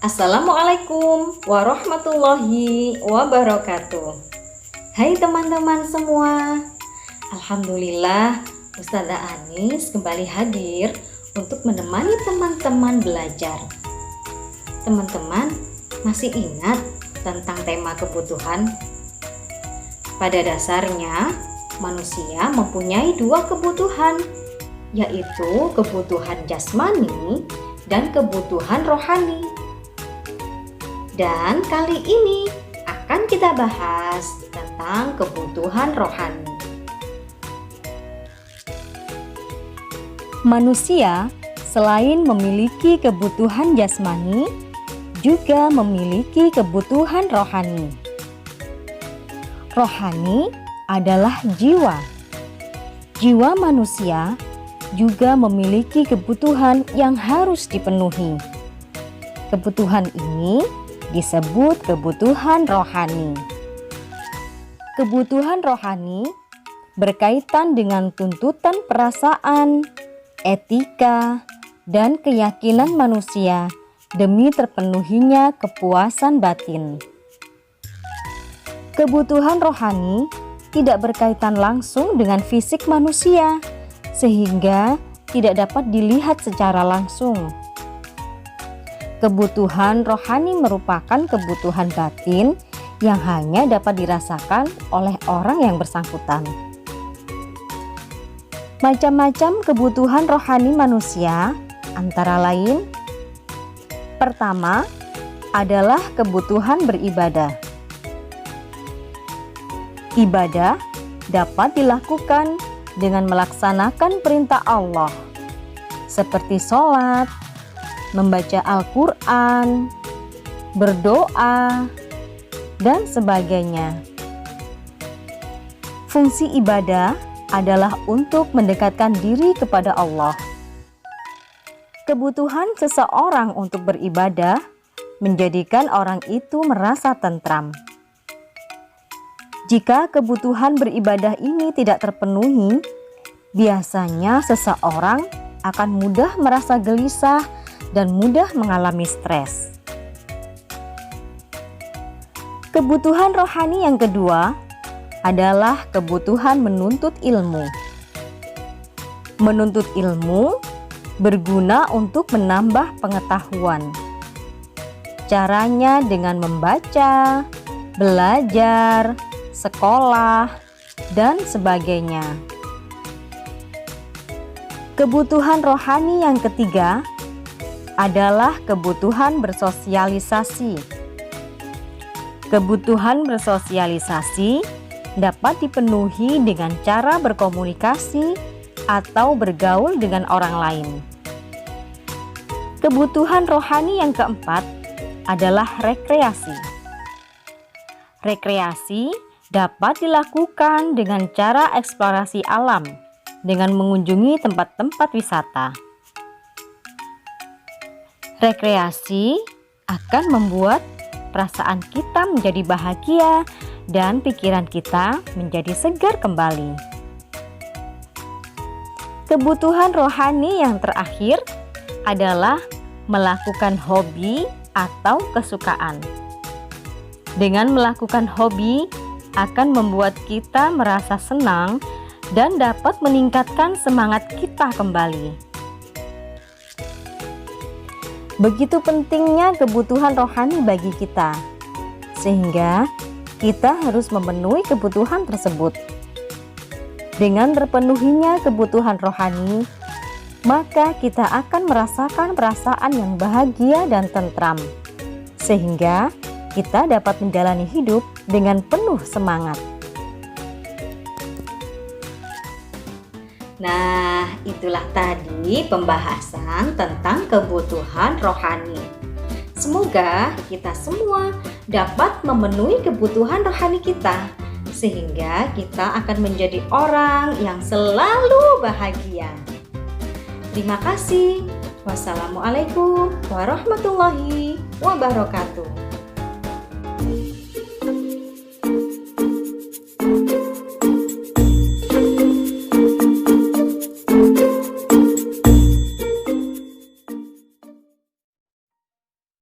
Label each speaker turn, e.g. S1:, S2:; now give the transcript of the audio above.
S1: Assalamualaikum warahmatullahi wabarakatuh. Hai teman-teman semua. Alhamdulillah Ustazah Anis kembali hadir untuk menemani teman-teman belajar. Teman-teman masih ingat tentang tema kebutuhan? Pada dasarnya manusia mempunyai dua kebutuhan, yaitu kebutuhan jasmani dan kebutuhan rohani. Dan kali ini akan kita bahas tentang kebutuhan rohani.
S2: Manusia selain memiliki kebutuhan jasmani, juga memiliki kebutuhan rohani. Rohani adalah jiwa. Jiwa manusia juga memiliki kebutuhan yang harus dipenuhi. Kebutuhan ini disebut kebutuhan rohani. Kebutuhan rohani berkaitan dengan tuntutan perasaan, etika, dan keyakinan manusia demi terpenuhinya kepuasan batin. Kebutuhan rohani tidak berkaitan langsung dengan fisik manusia, sehingga tidak dapat dilihat secara langsung. Kebutuhan rohani merupakan kebutuhan batin yang hanya dapat dirasakan oleh orang yang bersangkutan. Macam-macam kebutuhan rohani manusia antara lain: pertama adalah kebutuhan beribadah. Ibadah dapat dilakukan dengan melaksanakan perintah Allah seperti sholat, membaca Al-Quran, berdoa, dan sebagainya. Fungsi ibadah adalah untuk mendekatkan diri kepada Allah. Kebutuhan seseorang untuk beribadah menjadikan orang itu merasa tentram. Jika kebutuhan beribadah ini tidak terpenuhi, biasanya seseorang akan mudah merasa gelisah dan mudah mengalami stres. Kebutuhan rohani yang kedua adalah kebutuhan menuntut ilmu. Menuntut ilmu berguna untuk menambah pengetahuan. Caranya dengan membaca, belajar, sekolah, dan sebagainya. Kebutuhan rohani yang ketiga adalah kebutuhan bersosialisasi. Kebutuhan bersosialisasi dapat dipenuhi dengan cara berkomunikasi atau bergaul dengan orang lain. Kebutuhan rohani yang keempat adalah rekreasi. Rekreasi dapat dilakukan dengan cara eksplorasi alam dengan mengunjungi tempat-tempat wisata. Rekreasi akan membuat perasaan kita menjadi bahagia dan pikiran kita menjadi segar kembali. Kebutuhan rohani yang terakhir adalah melakukan hobi atau kesukaan. Dengan melakukan hobi akan membuat kita merasa senang dan dapat meningkatkan semangat kita kembali. Begitu pentingnya kebutuhan rohani bagi kita, sehingga kita harus memenuhi kebutuhan tersebut. Dengan terpenuhinya kebutuhan rohani, maka kita akan merasakan perasaan yang bahagia dan tentram, sehingga kita dapat menjalani hidup dengan penuh semangat.
S1: Nah, itulah tadi pembahasan tentang kebutuhan rohani. Semoga kita semua dapat memenuhi kebutuhan rohani kita, sehingga kita akan menjadi orang yang selalu bahagia. Terima kasih. Wassalamualaikum warahmatullahi wabarakatuh.